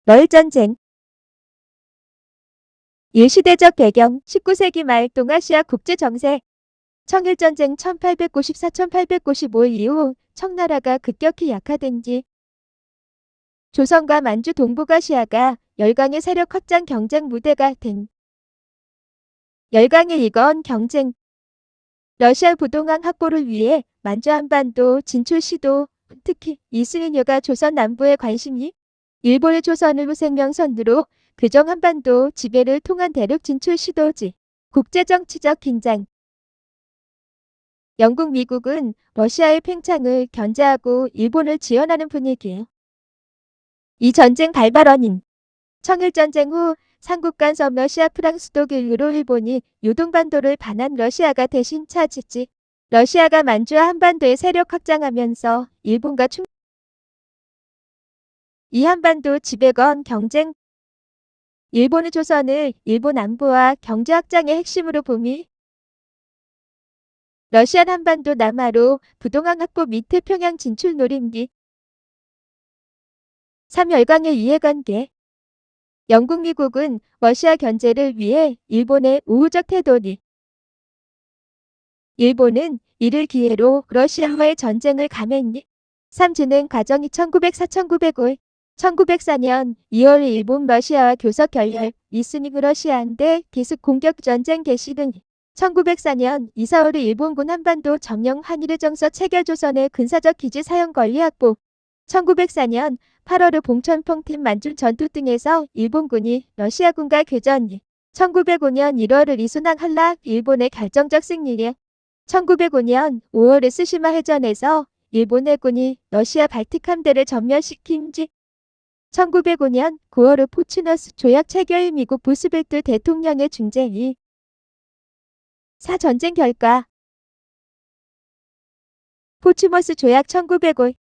러일전쟁. 일시대적 배경 19세기 말 동아시아 국제정세. 청일전쟁 1894-1895 이후 청나라가 급격히 약화된 뒤 조선과 만주 동북아시아가 열강의 세력 확장 경쟁 무대가 된 열강의 이건 경쟁. 러시아 부동항 확보를 위해 만주 한반도 진출 시도, 특히 이스인여가 조선 남부에 관심이 일본의 조선을 후생명선으로 교정 한반도 지배를 통한 대륙 진출 시도지. 국제정치적 긴장. 영국, 미국은 러시아의 팽창을 견제하고 일본을 지원하는 분위기예요. 이 전쟁 발발원인 청일전쟁 후 삼국 간 섬 러시아, 프랑스, 독일로 일본이 요동반도를 반한 러시아가 대신 차지지. 러시아가 만주와 한반도에 세력 확장하면서 일본과 이 한반도 지배권 경쟁. 일본의 조선을 일본 안보와 경제 확장의 핵심으로 보미 러시아 한반도 남하로 부동항 확보 및 태평양 진출 노림기. 3열강의 이해관계. 영국, 미국은 러시아 견제를 위해 일본의 우호적 태도니 일본은 이를 기회로 러시아와의 전쟁을 감행니 3. 진행 과정이 1904-1905 1904년 2월 일본 러시아와 교섭 결렬, 리스닝 러시아한테 기습 공격 전쟁 개시 등 1904년 2, 4월에 일본군 한반도 점령 한일의 정서 체결 조선의 군사적 기지 사용 권리 확보 1904년 8월의 봉천평팀 만주 전투 등에서 일본군이 러시아군과 교전 1905년 1월의 리소낭 한락 일본의 결정적 승리에 1905년 5월의 스시마 해전에서 일본 해군이 러시아 발틱 함대를 전멸시킨 지 1905년 9월의 포츠너스 조약 체결 미국 부스벨트 대통령의 중재위 4. 전쟁 결과. 포츠머스 조약 1905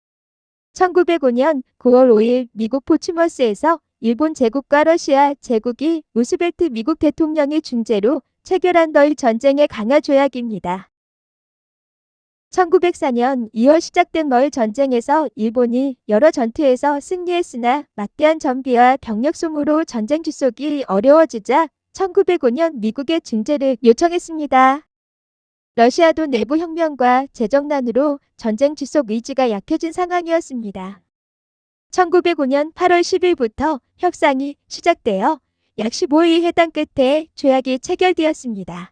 1905년 9월 5일 미국 포츠머스에서 일본 제국과 러시아 제국이 루스벨트 미국 대통령의 중재로 체결한 러일 전쟁의 강화 조약입니다. 1904년 2월 시작된 러일 전쟁에서 일본이 여러 전투에서 승리했으나 막대한 전비와 병력 소모로 전쟁 지속이 어려워지자 1905년 미국의 중재를 요청했습니다. 러시아도 내부 혁명과 재정난으로 전쟁 지속 의지가 약해진 상황이었습니다. 1905년 8월 10일부터 협상이 시작되어 약 15일 회담 끝에 조약이 체결되었습니다.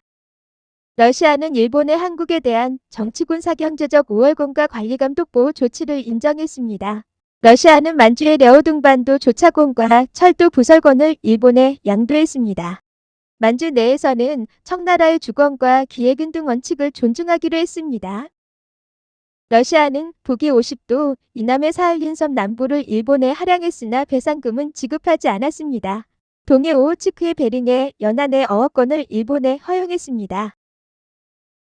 러시아는 일본의 한국에 대한 정치군사 경제적 우월권과 관리감독 보호 조치를 인정했습니다. 러시아는 만주의 려오둥반도 조차권과 철도 부설권을 일본에 양도했습니다. 만주 내에서는 청나라의 주권과 기획은 등 원칙을 존중하기로 했습니다. 러시아는 북위 50도 이남의 사할린 섬 남부를 일본에 할양했으나 배상금은 지급하지 않았습니다. 동해 오호츠크의 베링의 연안의 어업권을 일본에 허용했습니다.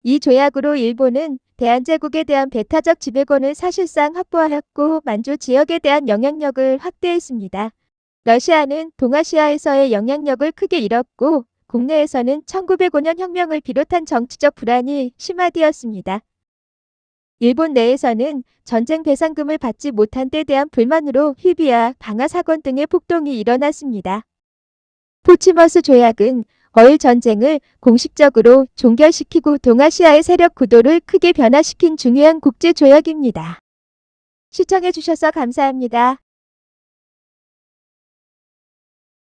이 조약으로 일본은 대한제국에 대한 배타적 지배권을 사실상 확보하였고 만주 지역에 대한 영향력을 확대했습니다. 러시아는 동아시아에서의 영향력을 크게 잃었고 국내에서는 1905년 혁명을 비롯한 정치적 불안이 심화되었습니다. 일본 내에서는 전쟁 배상금을 받지 못한 데 대한 불만으로 희비와 방화 사건 등의 폭동이 일어났습니다. 포츠머스 조약은 러일 전쟁을 공식적으로 종결시키고 동아시아의 세력 구도를 크게 변화시킨 중요한 국제조약입니다. 시청해주셔서 감사합니다.